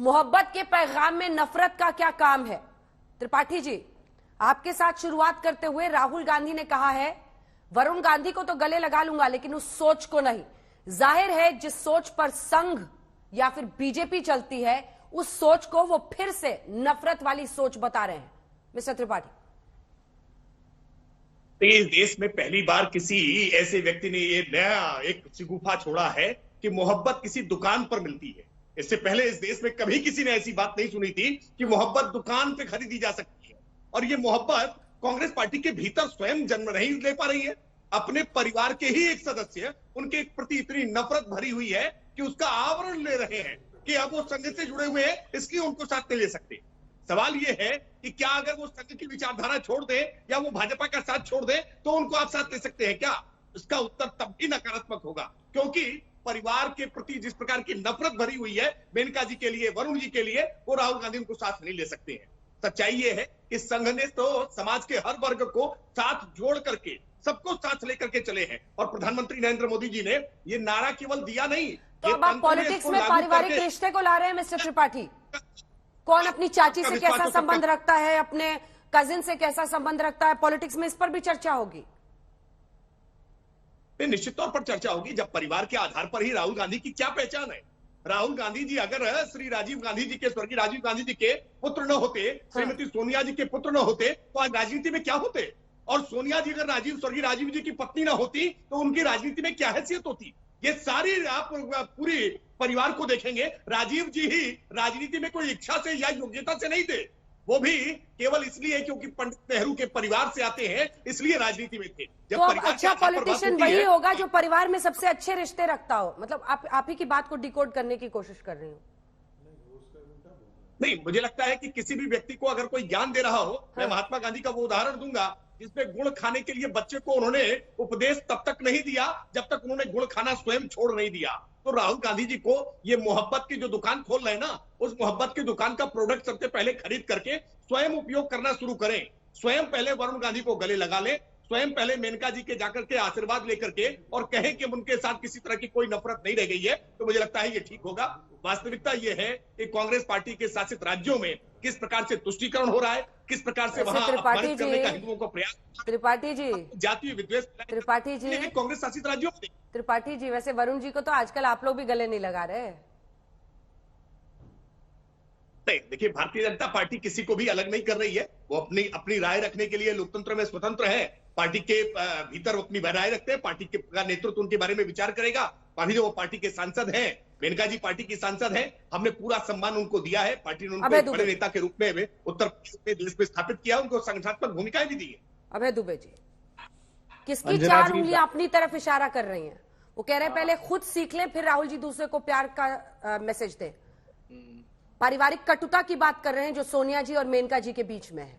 मोहब्बत के पैगाम में नफरत का क्या काम है? त्रिपाठी जी, आपके साथ शुरुआत करते हुए राहुल गांधी ने कहा है वरुण गांधी को तो गले लगा लूंगा लेकिन उस सोच को नहीं। जाहिर है जिस सोच पर संघ या फिर बीजेपी चलती है उस सोच को वो फिर से नफरत वाली सोच बता रहे हैं। मिस्टर त्रिपाठी, इस देश में पहली बार किसी ऐसे व्यक्ति ने ये नया एक शिगुफा छोड़ा है कि मोहब्बत किसी दुकान पर मिलती है। इससे पहले इस देश में कभी किसी ने ऐसी बात नहीं सुनी थी कि मोहब्बत दुकान पे खरीदी जा सकती है। और ये मोहब्बत कांग्रेस पार्टी के भीतर स्वयं जन्म नहीं ले पा रही है। अपने परिवार के ही एक सदस्य उनके प्रति इतनी नफरत भरी हुई है कि उसका आवरण ले रहे हैं कि अब वो संघ से जुड़े हुए हैं, इसलिए उनको साथ नहीं ले सकते। सवाल ये है कि क्या अगर वो संघ की विचारधारा छोड़ दे या वो भाजपा का साथ छोड़ दे तो उनको आप साथ ले सकते हैं क्या? इसका उत्तर तब भी नकारात्मक होगा, क्योंकि परिवार के प्रति जिस प्रकार की नफरत भरी हुई है मेनका जी के लिए, वरुण जी के लिए, वो राहुल गांधी उनको साथ नहीं ले सकते हैं। सच्चाई ये है कि संघ ने तो समाज के हर वर्ग को साथ जोड़ करके सबको साथ लेकर के चले हैं। और प्रधानमंत्री नरेंद्र मोदी जी ने ये नारा केवल दिया नहीं, तो अब आप पॉलिटिक्स में पारिवारिक रिश्ते को ला रहे हैं मिस्टर त्रिपाठी। कौन अपनी चाची से कैसा संबंध रखता है, अपने कजिन से कैसा संबंध रखता है, पॉलिटिक्स में इस पर भी चर्चा होगी। निश्चित तौर पर चर्चा होगी। जब परिवार के आधार पर ही राहुल गांधी की क्या पहचान है। राहुल गांधी जी अगर श्री राजीव गांधी जी के, स्वर्गीय राजीव गांधी जी के पुत्र न होते, श्रीमती सोनिया जी के पुत्र न होते तो आज राजनीति में क्या होते? और सोनिया जी अगर स्वर्गीय राजीव जी की पत्नी न होती तो उनकी राजनीति में क्या हैसियत होती? ये सारी आप पूरी परिवार को देखेंगे, राजीव जी ही राजनीति में कोई इच्छा से या योग्यता से नहीं थे, वो भी केवल इसलिए क्योंकि पंडित नेहरू के परिवार से आते हैं इसलिए राजनीति में थे। जब तो अच्छा पॉलिटिशियन वही होगा जो परिवार में सबसे अच्छे रिश्ते रखता हो। मतलब आप ही की बात को डिकोड करने की कोशिश कर रही हूँ। नहीं, मुझे लगता है कि किसी भी व्यक्ति को अगर कोई ज्ञान दे रहा हो, मैं महात्मा गांधी का वो उदाहरण दूंगा जिसमें गुड़ खाने के लिए बच्चे को उन्होंने उपदेश तब तक नहीं दिया जब तक उन्होंने गुड़ खाना स्वयं छोड़ नहीं दिया। तो राहुल गांधी जी को ये मोहब्बत की जो दुकान खोल रहे हैं ना, उस मोहब्बत की दुकान का प्रोडक्ट सबसे पहले खरीद करके स्वयं उपयोग करना शुरू करें। स्वयं पहले वरुण गांधी को गले लगा ले, स्वयं पहले मेनका जी के जाकर के आशीर्वाद लेकर के और कहें कि उनके साथ किसी तरह की कोई नफरत नहीं रह गई है, तो मुझे लगता है ये ठीक होगा। वास्तविकता ये है कि कांग्रेस पार्टी के शासित राज्यों में किस प्रकार से तुष्टीकरण हो रहा है, किस प्रकार से वहां अपमानित करने का हिंदुओं को प्रयास। त्रिपाठी जी, जातीय विद्वेष त्रिपाठी जी, कांग्रेस शासित राज्यों में। त्रिपाठी जी, वैसे वरुण जी को तो आजकल आप लोग भी गले नहीं लगा रहे। नहीं, देखिए, भारतीय जनता पार्टी किसी को भी अलग नहीं कर रही है। वो अपनी राय रखने के लिए लोकतंत्र में स्वतंत्र है। पार्टी के भीतर अपनी राय रखते हैं, पार्टी का नेतृत्व उनके बारे में विचार करेगा। अभी जो वो पार्टी के सांसद हैं, मेनका जी पार्टी की सांसद हैं, हमने पूरा सम्मान उनको दिया है। पार्टी ने उनको बड़े नेता के रूप में उत्तर प्रदेश में देश में स्थापित किया, उनको संगठनात्मक भूमिकाएं भी दी है। अभय दुबे जी, किसकी चार उंगलियां अपनी तरफ इशारा कर रही हैं? वो कह रहे हैं पहले खुद सीख लें फिर राहुल जी दूसरे को प्यार का मैसेज दें। पारिवारिक कटुता की बात कर रहे हैं जो सोनिया जी और मेनका जी के बीच में है।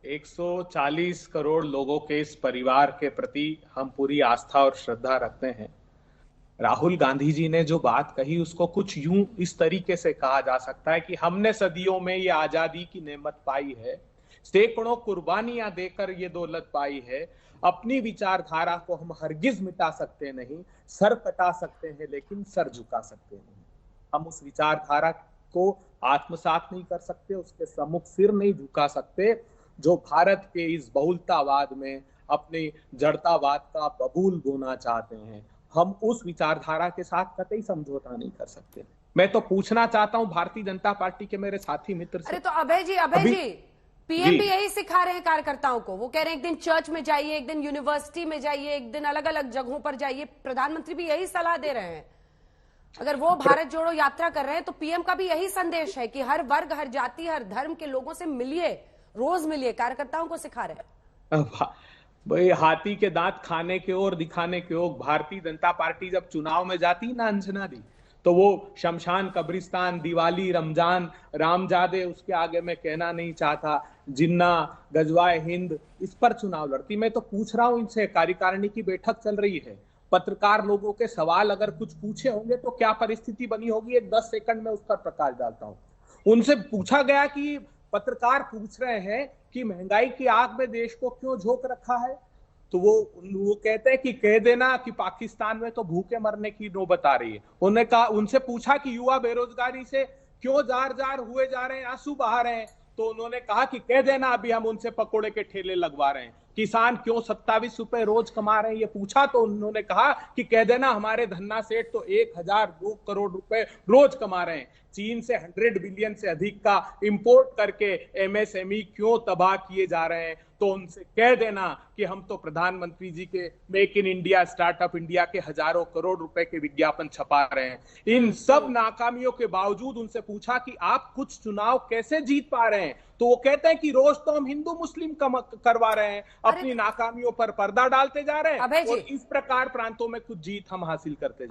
140 करोड़ लोगों के इस परिवार के प्रति हम पूरी आस्था और श्रद्धा रखते हैं। राहुल गांधी जी ने जो बात कही उसको कुछ यूं इस तरीके से कहा जा सकता है कि हमने सदियों में ये आजादी की नेमत पाई है, सैकड़ों कुर्बानियां देकर ये दौलत पाई है। अपनी विचारधारा को हम हरगिज मिटा सकते नहीं, सर कटा सकते हैं लेकिन सर झुका सकते नहीं। हम उस विचारधारा को आत्मसात नहीं कर सकते, उसके सम्मुख सिर नहीं झुका सकते जो भारत के इस बहुलतावाद में अपने जड़तावाद का बबूल बोना चाहते हैं। हम उस विचारधारा के साथ कतई समझौता नहीं कर सकते। मैं तो पूछना चाहता हूं भारतीय जनता पार्टी के मेरे साथी मित्र से। अरे तो अभय जी, पीएम भी यही सिखा रहे हैं कार्यकर्ताओं को। वो कह रहे हैं एक दिन चर्च में जाइए, एक दिन यूनिवर्सिटी में जाइए, एक दिन अलग अलग जगहों पर जाइए। प्रधानमंत्री भी यही सलाह दे रहे हैं। अगर वो भारत जोड़ो यात्रा कर रहे हैं तो पीएम का भी यही संदेश है कि हर वर्ग, हर जाति, हर धर्म के लोगों से मिलिए, रोज मिलिए। कार्यकर्ताओं को सिखा रहे हैं। भाई, हाथी के दांत खाने के और दिखाने के ओर भारतीय जनता पार्टी जब चुनाव में जाती ना अंजना दी, तो वो शमशान, कब्रिस्तान, दिवाली, रमजान, रामजादे, उसके आगे मैं कहना नहीं चाहता, जिन्ना, गजवाए हिंद, इस पर चुनाव लड़ती। मैं तो पूछ रहा हूं इनसे, कार्यकारिणी की बैठक चल रही है, पत्रकार लोगों के सवाल अगर कुछ पूछे होंगे तो क्या परिस्थिति बनी होगी, एक 10 सेकंड में उस पर प्रकाश डालता हूं। उनसे पूछा गया कि पत्रकार पूछ रहे हैं कि महंगाई की आग में देश को क्यों झोंक रखा है, तो वो कहते हैं कि कह देना कि पाकिस्तान में तो भूखे मरने की नौबत आ रही है। उन्होंने कहा, उनसे पूछा कि युवा बेरोजगारी से क्यों जार जार हुए जा रहे हैं, आंसू बहा रहे हैं? तो उन्होंने कहा कि कह देना अभी हम उनसे पकोड़े के ठेले लगवा रहे हैं। किसान क्यों 27 रुपए रोज कमा रहे हैं ये पूछा तो उन्होंने कहा कि कह देना हमारे धन्ना सेठ तो 1002 करोड़ रुपए रोज कमा रहे हैं। चीन से 100 बिलियन से अधिक का इंपोर्ट करके एमएसएमई क्यों तबाह किए जा रहे हैं? तो उनसे कह देना कि हम तो प्रधानमंत्री जी के make in India, startup India के हजारों करोड़ रुपए के विज्ञापन छपा रहे हैं। इन सब नाकामियों के बावजूद उनसे पूछा कि आप कुछ चुनाव कैसे जीत पा रहे हैं, तो वो कहते हैं कि रोज तो हम हिंदू मुस्लिम करवा रहे हैं, अपनी नाकामियों पर पर्दा डालते जा रहे हैं और इस प्रकार प्रांतों में कुछ जीत हम हासिल करते जा रहे हैं।